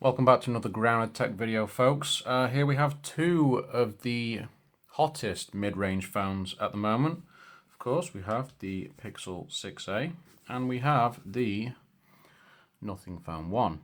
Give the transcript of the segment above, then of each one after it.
Welcome back to another Grounded Tech video, folks. Here we have two of the hottest mid-range phones at the moment. Of course, we have the Pixel 6a and we have the Nothing Phone 1.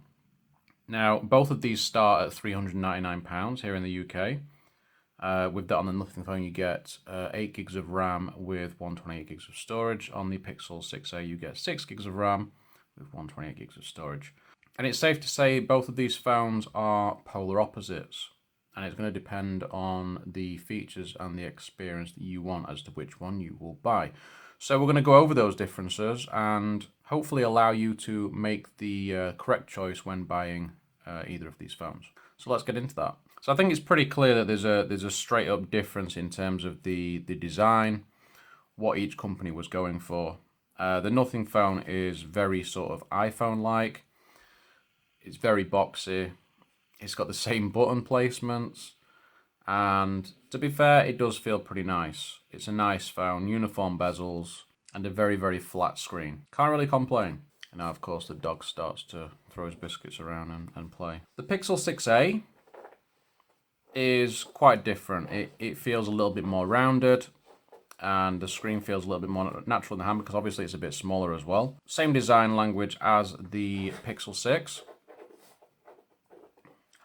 Now, both of these start at £399 here in the UK. With that on the Nothing Phone, you get 8 gigs of RAM with 128 gigs of storage. On the Pixel 6a, you get 6 gigs of RAM with 128 gigs of storage. And it's safe to say both of these phones are polar opposites, and it's going to depend on the features and the experience that you want as to which one you will buy. So we're going to go over those differences and hopefully allow you to make the correct choice when buying either of these phones. So let's get into that. So I think it's pretty clear that there's a straight up difference in terms of the design, what each company was going for. The Nothing Phone is very sort of iPhone-like. It's very boxy. It's got the same button placements. And to be fair, it does feel pretty nice. It's a nice phone, uniform bezels, and a very, very flat screen. Can't really complain. And now, of course, the dog starts to throw his biscuits around and play. The Pixel 6a is quite different. It feels a little bit more rounded, and the screen feels a little bit more natural in the hand because obviously it's a bit smaller as well. Same design language as the Pixel 6.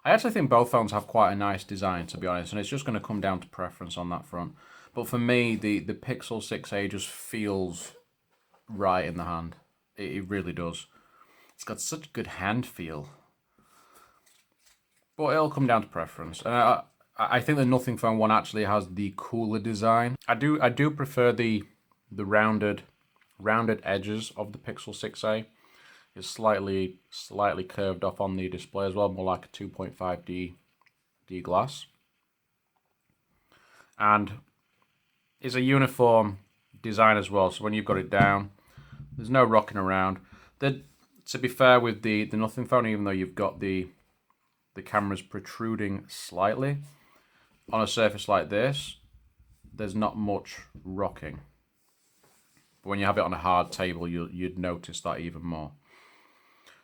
I actually think both phones have quite a nice design, to be honest, and it's just going to come down to preference on that front. But for me, the Pixel 6a just feels right in the hand. It really does. It's got such a good hand feel. But it'll come down to preference. And I think the Nothing Phone 1 actually has the cooler design. I do prefer the rounded edges of the Pixel 6a. It's slightly curved off on the display as well, more like a 2.5D glass. And it's a uniform design as well, so when you've got it down, there's no rocking around. To be fair with the Nothing Phone, even though you've got the cameras protruding slightly, on a surface like this, there's not much rocking. But when you have it on a hard table, you'd notice that even more.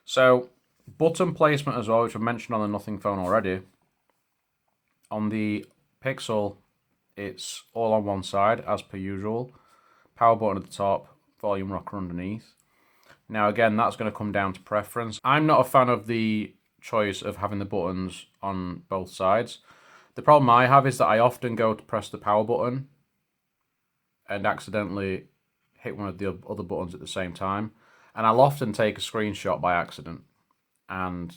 So, button placement as well, which I mentioned on the Nothing Phone already. On the Pixel, it's all on one side, as per usual. Power button at the top, volume rocker underneath. Now again, that's going to come down to preference. I'm not a fan of the choice of having the buttons on both sides. The problem I have is that I often go to press the power button and accidentally hit one of the other buttons at the same time. And I'll often take a screenshot by accident, and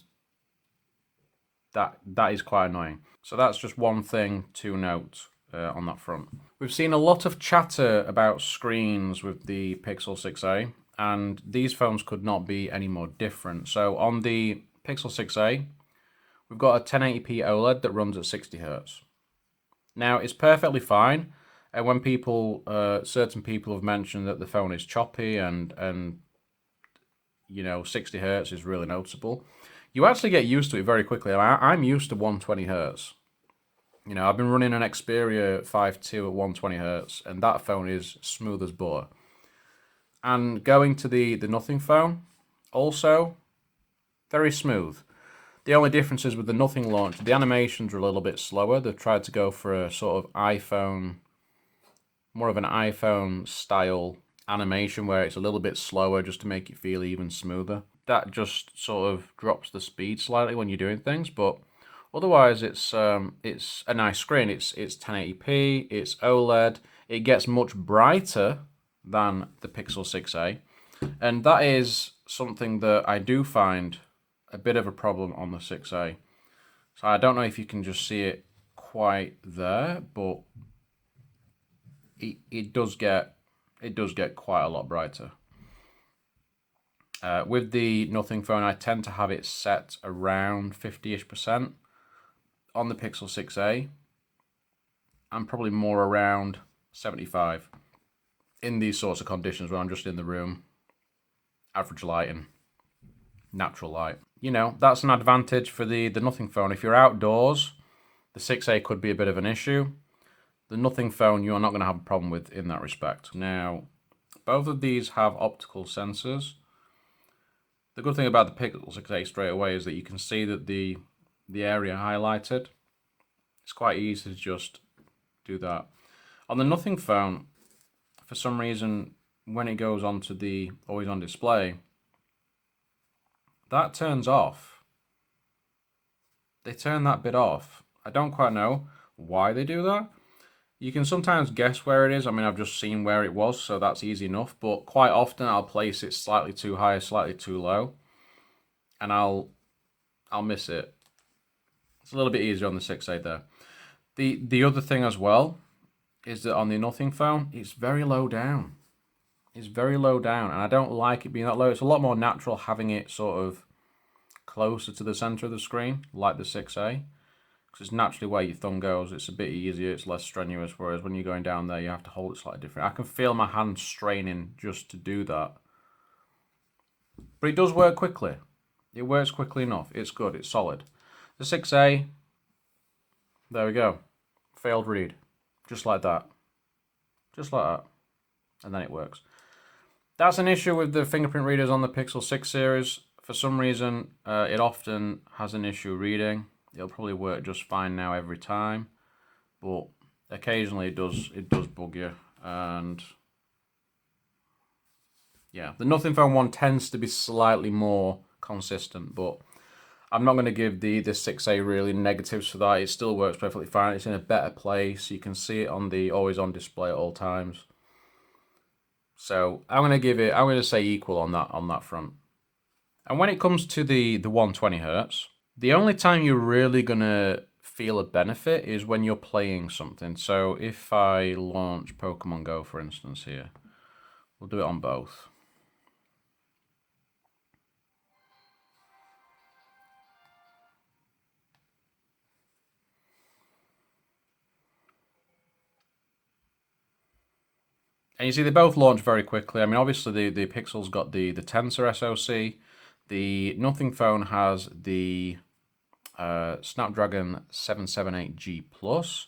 that is quite annoying. So that's just one thing to note on that front. We've seen a lot of chatter about screens with the Pixel 6a, and these phones could not be any more different. So on the Pixel 6a, we've got a 1080p OLED that runs at 60 Hz. Now, it's perfectly fine, and when certain people have mentioned that the phone is choppy and you know, 60 Hz is really noticeable, you actually get used to it very quickly. I'm used to 120 Hz. You know, I've been running an Xperia 5.2 at 120 Hz, and that phone is smooth as butter. And going to the Nothing Phone, also very smooth. The only difference is with the Nothing launch, the animations are a little bit slower. They've tried to go for a sort of iPhone, more of an iPhone style animation where it's a little bit slower just to make it feel even smoother. That just sort of drops the speed slightly when you're doing things, but otherwise it's a nice screen. It's 1080p, it's OLED, it gets much brighter than the Pixel 6a, and that is something that I do find a bit of a problem on the 6a. So I don't know if you can just see it quite there, but it does get quite a lot brighter. With the Nothing Phone, I tend to have it set around 50-ish%. On the Pixel 6a, I'm probably more around 75. In these sorts of conditions where I'm just in the room, average lighting, natural light. You know, that's an advantage for the Nothing Phone. If you're outdoors, the 6a could be a bit of an issue. The Nothing Phone, you're not going to have a problem with in that respect. Now, both of these have optical sensors. The good thing about the Pixel 6a straight away is that you can see that the area highlighted. It's quite easy to just do that. On the Nothing phone, for some reason, when it goes onto the always on display, that turns off. They turn that bit off. I don't quite know why they do that. You can sometimes guess where it is. I mean, I've just seen where it was, so that's easy enough. But quite often I'll place it slightly too high, slightly too low, and I'll miss it. It's a little bit easier on the 6A there. The other thing as well is that on the Nothing phone, it's very low down. It's very low down, and I don't like it being that low. It's a lot more natural having it sort of closer to the center of the screen, like the 6A, because it's naturally where your thumb goes. It's a bit easier, it's less strenuous, whereas when you're going down there, you have to hold it slightly different. I can feel my hand straining just to do that. But it does work quickly. It works quickly enough. It's good, it's solid. The 6A, there we go. Failed read. Just like that. Just like that. And then it works. That's an issue with the fingerprint readers on the Pixel 6 series. For some reason, it often has an issue reading. It'll probably work just fine now every time, but occasionally it does bug you. And yeah, the Nothing Phone one tends to be slightly more consistent, but I'm not going to give the 6A really negatives for that. It still works perfectly fine. It's in a better place. You can see it on the always on display at all times. So I'm going to say equal on that front. And when it comes to the 120 Hertz, the only time you're really going to feel a benefit is when you're playing something. So if I launch Pokemon Go, for instance, here, we'll do it on both. And you see they both launch very quickly. I mean, obviously the Pixel's got the tensor SoC. The Nothing phone has the Snapdragon 778G Plus.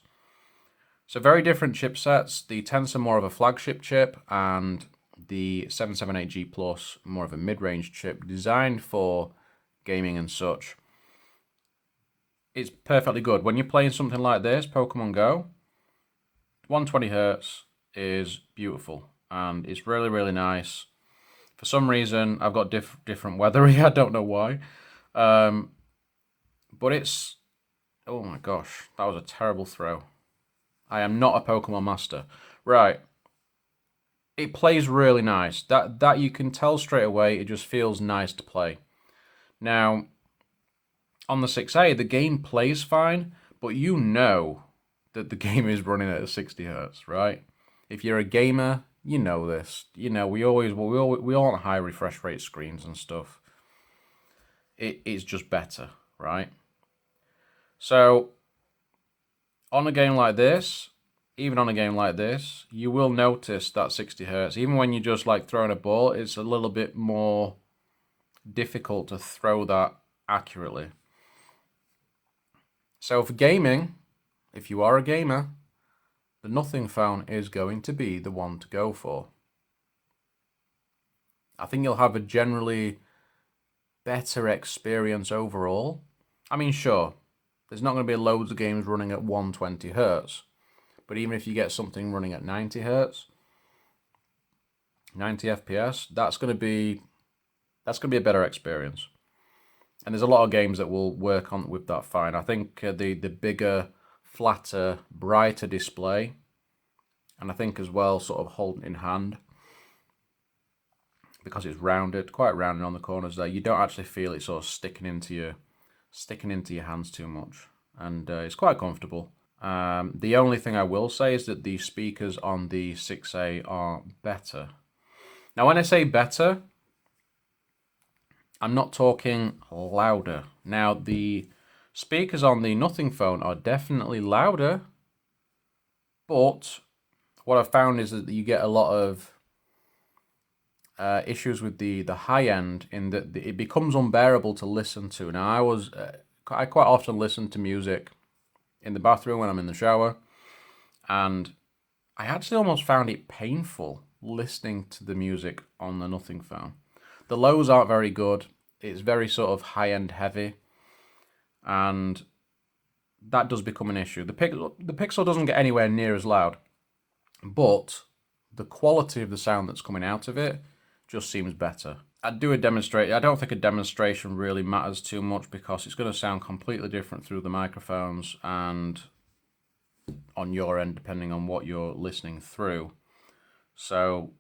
So very different chipsets. The Tensor more of a flagship chip, and the 778G Plus more of a mid-range chip designed for gaming and such. It's perfectly good. When you're playing something like this, Pokemon Go, 120 Hertz is beautiful, and it's really, really nice. For some reason, I've got different weathering. I don't know why. But it's... Oh my gosh, that was a terrible throw. I am not a Pokemon master. Right. It plays really nice. That you can tell straight away. It just feels nice to play. Now, on the 6A, the game plays fine, but you know that the game is running at 60 Hertz, right? If you're a gamer, you know this. You know, we all want high refresh rate screens and stuff. It's just better, right? So, on a game like this, even on a game like this, you will notice that 60 Hertz. Even when you're just like throwing a ball, it's a little bit more difficult to throw that accurately. So for gaming, if you are a gamer, the Nothing phone is going to be the one to go for. I think you'll have a generally better experience overall. I mean, sure, there's not going to be loads of games running at 120 Hertz, but even if you get something running at 90 Hertz, 90 FPS, that's going to be a better experience. And there's a lot of games that will work on with that fine. I think the bigger, flatter, brighter display, and I think as well sort of holding in hand, because it's rounded, quite rounded on the corners there, you don't actually feel it sort of sticking into your hands too much, and it's quite comfortable. The only thing I will say is that the speakers on the 6A are better. Now, when I say better, I'm not talking louder. Now, the speakers on the Nothing phone are definitely louder, but what I've found is that you get a lot of issues with the high end, in that it becomes unbearable to listen to. Now, I quite often listen to music in the bathroom when I'm in the shower, and I actually almost found it painful listening to the music on the Nothing phone. The lows aren't very good. It's very sort of high-end heavy, and that does become an issue. The Pixel doesn't get anywhere near as loud, but the quality of the sound that's coming out of it just seems better. I don't think a demonstration really matters too much because it's going to sound completely different through the microphones and on your end, depending on what you're listening through. So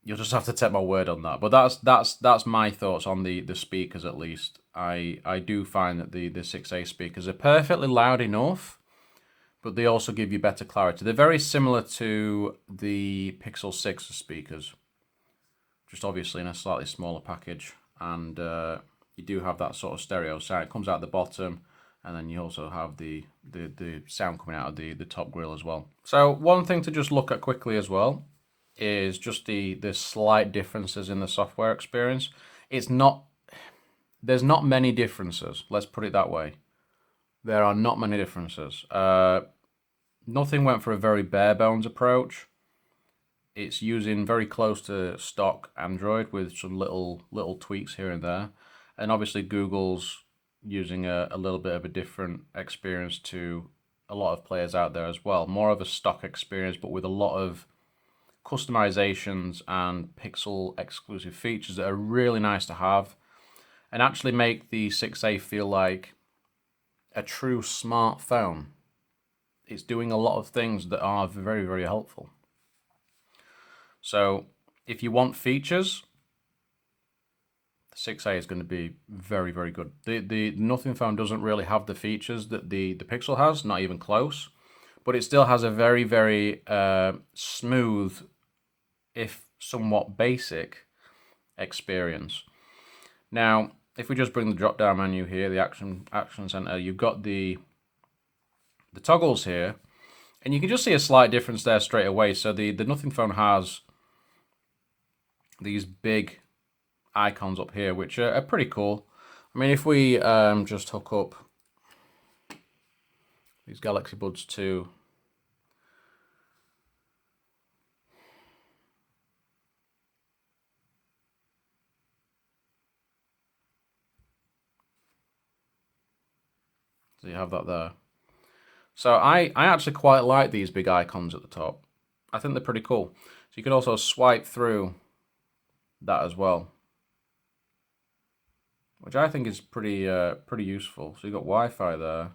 you'll just have to take my word on that. But that's my thoughts on the speakers, at least. I do find that the 6A speakers are perfectly loud enough, but they also give you better clarity. They're very similar to the Pixel 6 speakers, just obviously in a slightly smaller package. And you do have that sort of stereo sound. It comes out the bottom, and then you also have the sound coming out of the top grill as well. So one thing to just look at quickly as well is just the slight differences in the software experience. There's not many differences, let's put it that way. There are not many differences. Nothing went for a very bare bones approach. It's using very close to stock Android with some little tweaks here and there. And obviously Google's using a little bit of a different experience to a lot of players out there as well. More of a stock experience, but with a lot of customizations and Pixel exclusive features that are really nice to have and actually make the 6A feel like a true smartphone. It's doing a lot of things that are very, very helpful. So if you want features, the 6A is going to be very, very good. The Nothing Phone doesn't really have the features that the Pixel has, not even close, but it still has a very, very smooth, if somewhat basic, experience. Now, if we just bring the drop-down menu here, the action center, you've got the toggles here, and you can just see a slight difference there straight away. So the Nothing Phone has these big icons up here, which are pretty cool. I mean, if we just hook up these Galaxy Buds 2, so you have that there. So I actually quite like these big icons at the top. I think they're pretty cool. So you can also swipe through that as well, which I think is pretty useful. So you've got Wi-Fi there.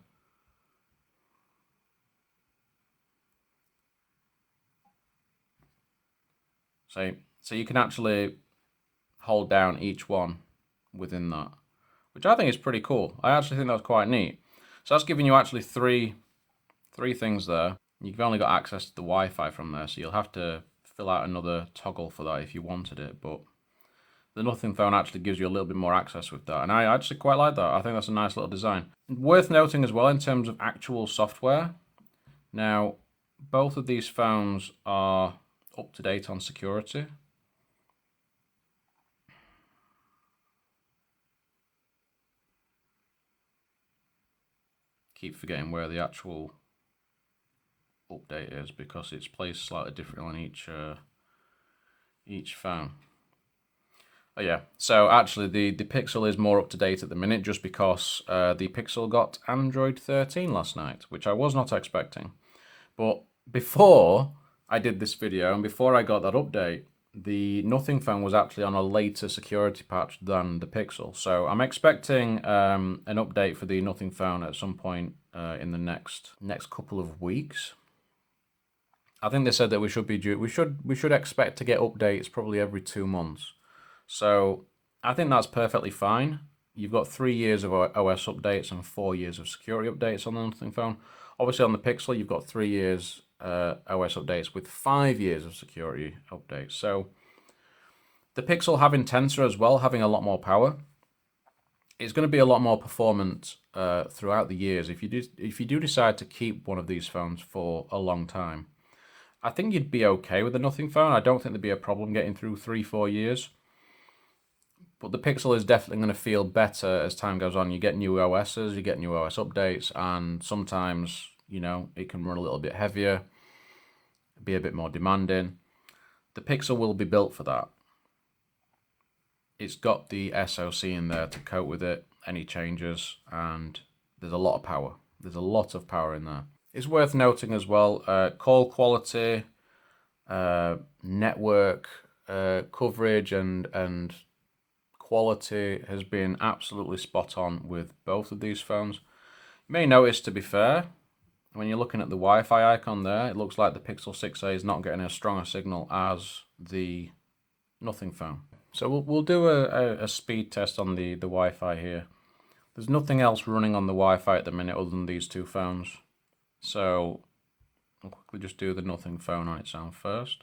So you can actually hold down each one within that, which I think is pretty cool. I actually think that's quite neat. So that's giving you actually three things there. You've only got access to the Wi-Fi from there, so you'll have to fill out another toggle for that if you wanted it, but the Nothing Phone actually gives you a little bit more access with that, and I actually quite like that. I think that's a nice little design. Worth noting as well in terms of actual software. Now, both of these phones are up to date on security. Keep forgetting where the actual update is because it's placed slightly differently on each phone. Oh yeah, so actually the Pixel is more up to date at the minute just because the Pixel got Android 13 last night, which I was not expecting. But before I did this video and before I got that update, the Nothing Phone was actually on a later security patch than the Pixel. So I'm expecting an update for the Nothing Phone at some point in the next couple of weeks. I think they said that we should expect to get updates probably every 2 months. So I think that's perfectly fine. You've got 3 years of OS updates and 4 years of security updates on the Nothing Phone. Obviously on the Pixel, you've got 3 years OS updates with 5 years of security updates. So the Pixel having tensor as well, having a lot more power, it's going to be a lot more performant throughout the years. If you do decide to keep one of these phones for a long time, I think you'd be okay with the Nothing Phone. I don't think there'd be a problem getting through 3-4 years. But the Pixel is definitely going to feel better as time goes on. You get new OSs, you get new OS updates, and sometimes, you know, it can run a little bit heavier, be a bit more demanding. The Pixel will be built for that. it's got the SoC in there to cope with it, any changes, and there's a lot of power. There's a lot of power in there. It's worth noting as well, call quality, network coverage and quality has been absolutely spot on with both of these phones. You may notice, to be fair, when you're looking at the Wi-Fi icon there, it looks like the Pixel 6a is not getting as strong a signal as the Nothing phone. So we'll do a speed test on the Wi-Fi here. There's nothing else running on the Wi-Fi at the minute other than these two phones. So I'll quickly just do the Nothing phone on its own first.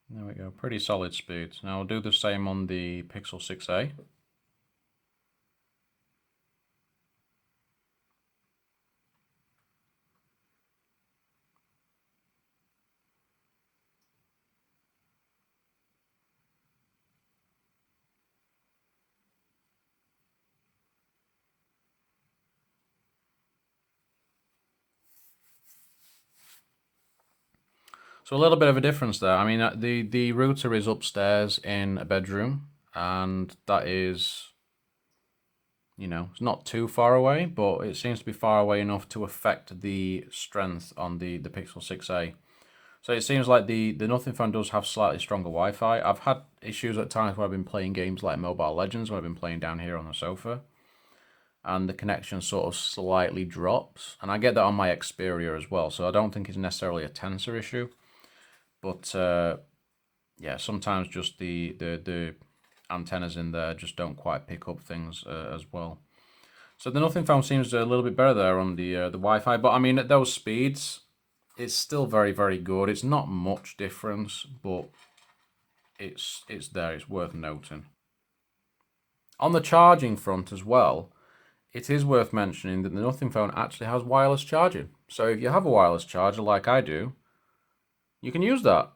There we go, pretty solid speeds. Now I'll do the same on the Pixel 6a. So a little bit of a difference there. I mean, the router is upstairs in a bedroom, and that is, you know, it's not too far away, but it seems to be far away enough to affect the strength on the Pixel 6a. So it seems like the Nothing phone does have slightly stronger Wi-Fi. I've had issues at times where I've been playing games like Mobile Legends, when I've been playing down here on the sofa, and the connection sort of slightly drops. And I get that on my Xperia as well, so I don't think it's necessarily a tensor issue. But yeah, sometimes just the antennas in there just don't quite pick up things as well. So the Nothing phone seems a little bit better there on the Wi-Fi, but I mean at those speeds, it's still very, very good. It's not much difference, but it's there. It's worth noting. On the charging front as well, it is worth mentioning that the Nothing phone actually has wireless charging. So if you have a wireless charger like I do, you can use that.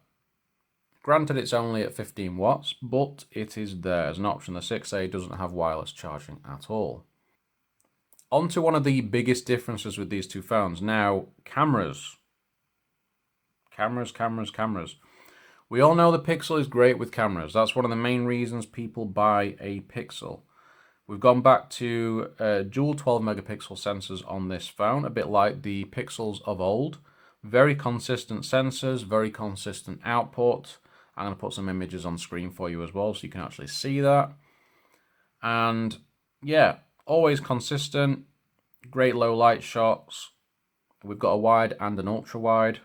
Granted, it's only at 15 watts, but it is there as an option. The 6A doesn't have wireless charging at all. On to one of the biggest differences with these two phones. Now, cameras. Cameras. We all know the Pixel is great with cameras. That's one of the main reasons people buy a Pixel. We've gone back to dual 12 megapixel sensors on this phone, a bit like the Pixels of old. Very consistent sensors, very consistent output. I'm going to put some images on screen for you as well so you can actually see that. And yeah, always consistent, great low light shots. We've got a wide and an ultra wide.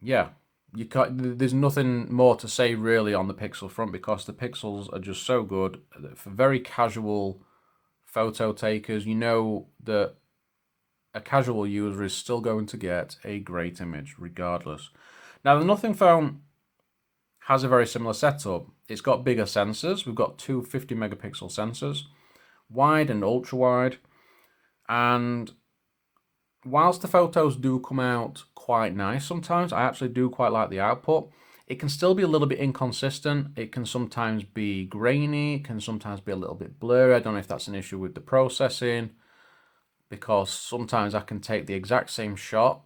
Yeah, there's nothing more to say really on the Pixel front because the Pixels are just so good. For very casual photo takers, you know that a casual user is still going to get a great image regardless. Now the Nothing phone has a very similar setup. It's got bigger sensors. We've got two 50 megapixel sensors, wide and ultra wide. And whilst the photos do come out quite nice sometimes, I actually do quite like the output. It can still be a little bit inconsistent. It can sometimes be grainy. It can sometimes be a little bit blurry. I don't know if that's an issue with the processing, because sometimes I can take the exact same shot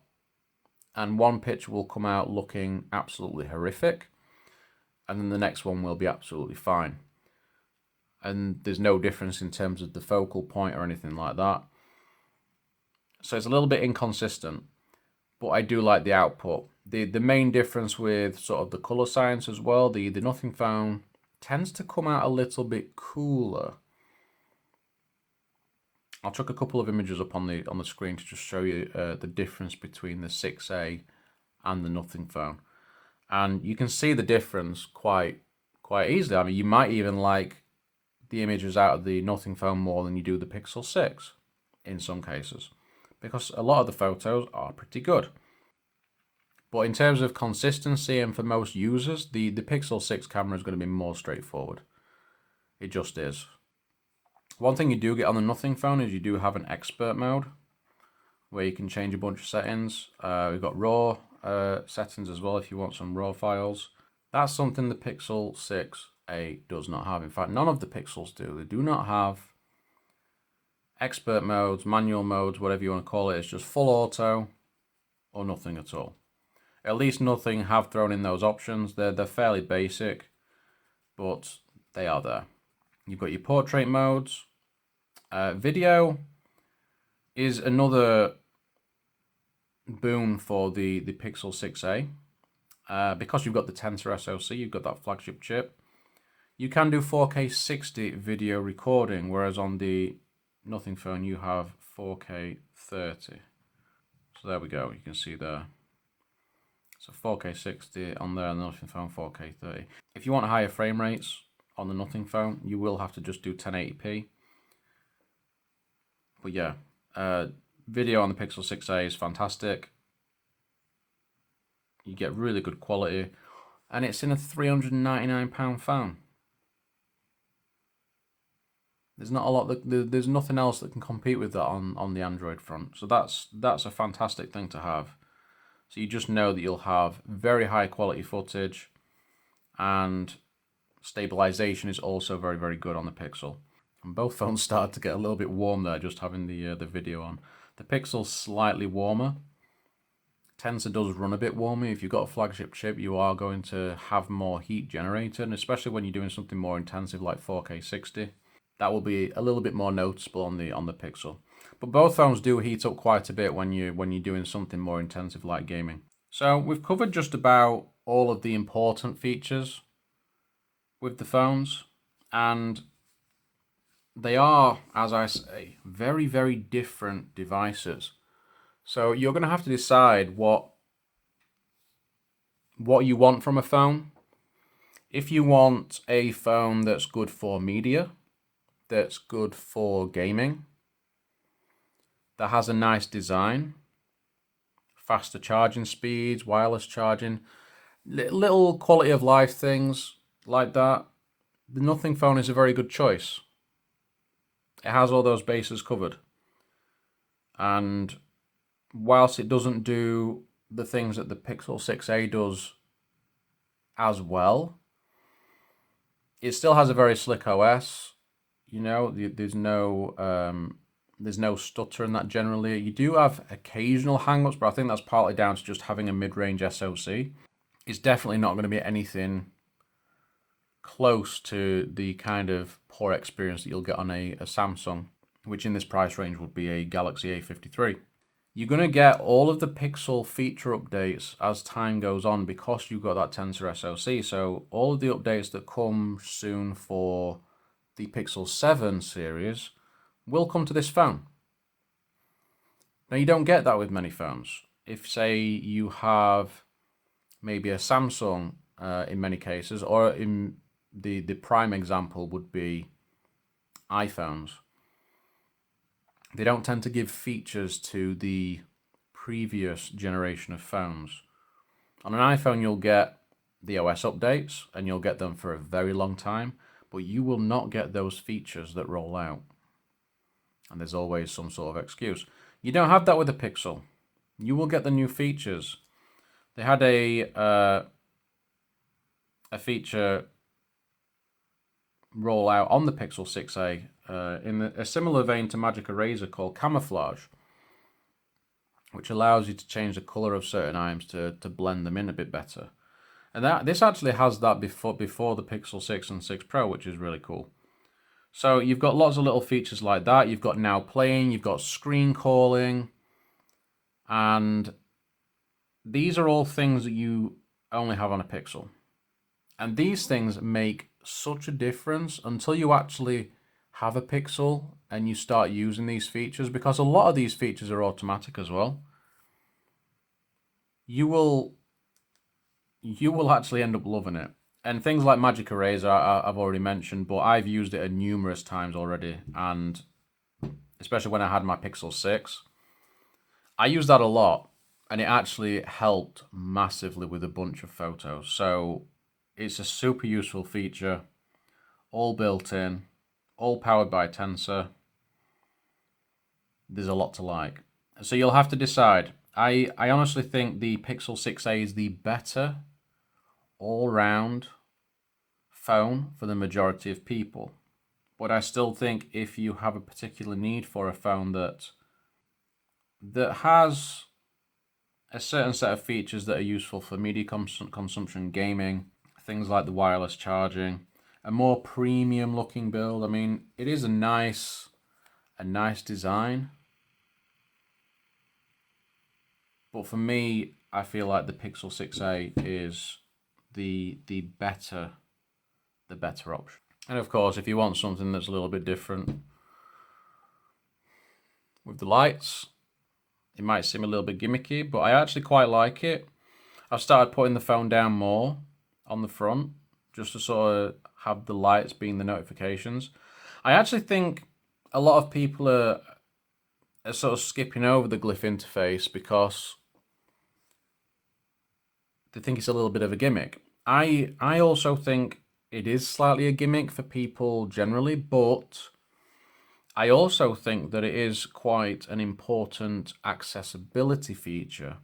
and one picture will come out looking absolutely horrific, and then the next one will be absolutely fine. And there's no difference in terms of the focal point or anything like that. So it's a little bit inconsistent, but I do like the output. The main difference with sort of the color science as well, the Nothing phone tends to come out a little bit cooler. I'll chuck a couple of images up on the screen to just show you the difference between the 6A and the Nothing phone, and you can see the difference quite easily. I mean, you might even like the images out of the Nothing phone more than you do the Pixel 6 in some cases, because a lot of the photos are pretty good. But in terms of consistency and for most users, the Pixel 6 camera is going to be more straightforward. It just is. One thing you do get on the Nothing phone is you do have an expert mode where you can change a bunch of settings. We've got RAW settings as well if you want some RAW files. That's something the Pixel 6a does not have. In fact, none of the Pixels do. They do not have expert modes, manual modes, whatever you want to call it. It's just full auto or nothing at all. At least Nothing have thrown in those options. They're fairly basic, but they are there. You've got your portrait modes. Video is another boon for the Pixel 6a. Because you've got the Tensor SoC, you've got that flagship chip, you can do 4K 60 video recording, whereas on the Nothing phone you have 4K 30. So there we go, you can see there. So 4K 60 on there, and the Nothing phone 4K 30. If you want higher frame rates on the Nothing phone, you will have to just do 1080p. But yeah, video on the Pixel 6a is fantastic. You get really good quality, and it's in a £399 phone. There's not a lot there's nothing else that can compete with that on the Android front. So that's a fantastic thing to have. So you just know that you'll have very high quality footage, and stabilization is also very, very good on the Pixel. And both phones started to get a little bit warm there, just having the video on. The Pixel's slightly warmer. Tensor does run a bit warmer. If you've got a flagship chip, you are going to have more heat generated, and especially when you're doing something more intensive like 4K 60. That will be a little bit more noticeable on the Pixel. But both phones do heat up quite a bit when you're doing something more intensive like gaming. So we've covered just about all of the important features with the phones, and they are, as I say, very, very different devices. So you're going to have to decide what you want from a phone. If you want a phone that's good for media, that's good for gaming, that has a nice design, faster charging speeds, wireless charging, little quality of life things like that, the Nothing phone is a very good choice. It has all those bases covered. And whilst it doesn't do the things that the Pixel 6a does as well, it still has a very slick OS. You know, there's no stutter in that generally. You do have occasional hang-ups, but I think that's partly down to just having a mid-range SoC. It's definitely not going to be anything close to the kind of poor experience that you'll get on a Samsung, which in this price range would be a Galaxy A53. You're going to get all of the Pixel feature updates as time goes on because you've got that Tensor SoC. So all of the updates that come soon for the Pixel 7 series will come to this phone. Now, you don't get that with many phones. If, say, you have maybe a Samsung in many cases, or in the prime example would be iPhones. They don't tend to give features to the previous generation of phones. On an iPhone, you'll get the OS updates, and you'll get them for a very long time, but you will not get those features that roll out. And there's always some sort of excuse. You don't have that with the Pixel. You will get the new features. They had a feature roll out on the Pixel 6a in a similar vein to Magic Eraser called Camouflage, which allows you to change the color of certain items to blend them in a bit better. And this actually has that before the Pixel 6 and 6 Pro, which is really cool. So you've got lots of little features like that. You've got now playing, you've got screen calling, and these are all things that you only have on a Pixel. And these things make such a difference until you actually have a Pixel and you start using these features, because a lot of these features are automatic as well. You will actually end up loving it. And things like Magic Eraser, I've already mentioned, but I've used it numerous times already, and especially when I had my Pixel 6, I used that a lot, and it actually helped massively with a bunch of photos. So it's a super useful feature, all built in, all powered by tensor. There's a lot to like. So you'll have to decide. I honestly think the Pixel 6a is the better all-round phone for the majority of people. But I still think if you have a particular need for a phone that has a certain set of features that are useful for media consumption, gaming, things like the wireless charging, a more premium looking build. I mean, it is a nice design. But for me, I feel like the Pixel 6a is the better option. And of course, if you want something that's a little bit different with the lights, it might seem a little bit gimmicky, but I actually quite like it. I've started putting the phone down more on the front, just to sort of have the lights being the notifications. I actually think a lot of people are sort of skipping over the glyph interface because they think it's a little bit of a gimmick. I also think it is slightly a gimmick for people generally, but I also think that it is quite an important accessibility feature,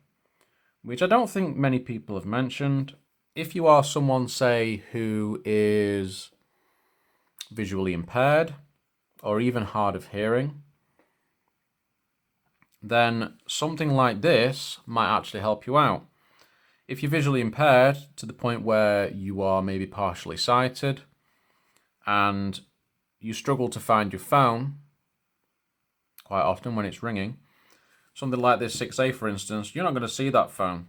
which I don't think many people have mentioned. If you are someone, say, who is visually impaired or even hard of hearing, then something like this might actually help you out. If you're visually impaired to the point where you are maybe partially sighted and you struggle to find your phone quite often when it's ringing, something like this 6A, for instance, you're not going to see that phone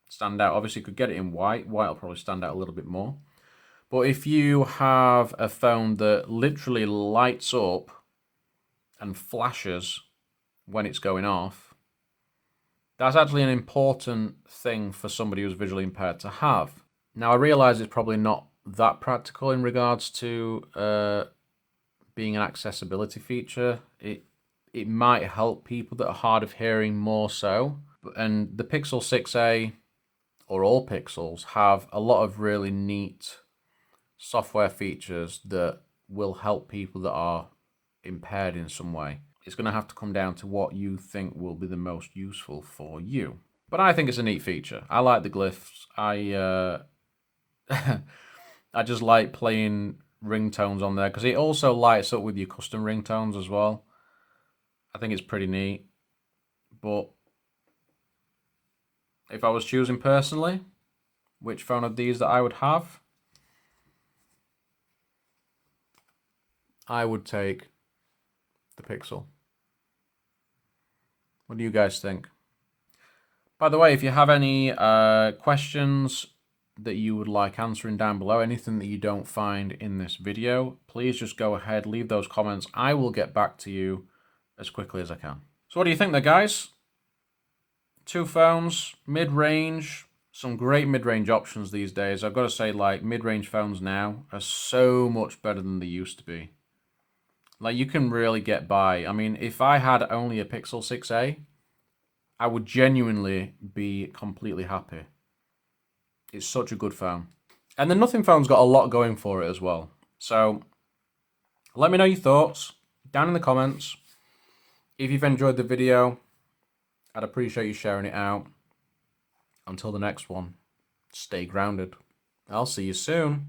stand out. Obviously, you could get it in white. White will probably stand out a little bit more. But if you have a phone that literally lights up and flashes when it's going off, that's actually an important thing for somebody who's visually impaired to have. Now, I realize it's probably not that practical in regards to being an accessibility feature. It might help people that are hard of hearing more so. And the Pixel 6a, or all Pixels, have a lot of really neat software features that will help people that are impaired in some way. It's going to have to come down to what you think will be the most useful for you. But I think it's a neat feature. I like the glyphs. I just like playing ringtones on there because it also lights up with your custom ringtones as well. I think it's pretty neat. But if I was choosing personally which phone of these that I would have, I would take the Pixel. What do you guys think? By the way, if you have any questions that you would like answering down below, anything that you don't find in this video, please just go ahead, leave those comments. I will get back to you as quickly as I can. So what do you think there, guys? Two phones, mid-range, some great mid-range options these days. I've got to say, like, mid-range phones now are so much better than they used to be. Like, you can really get by. I mean, if I had only a Pixel 6a, I would genuinely be completely happy. It's such a good phone. And the Nothing phone's got a lot going for it as well. So, let me know your thoughts down in the comments. If you've enjoyed the video, I'd appreciate you sharing it out. Until the next one, stay grounded. I'll see you soon.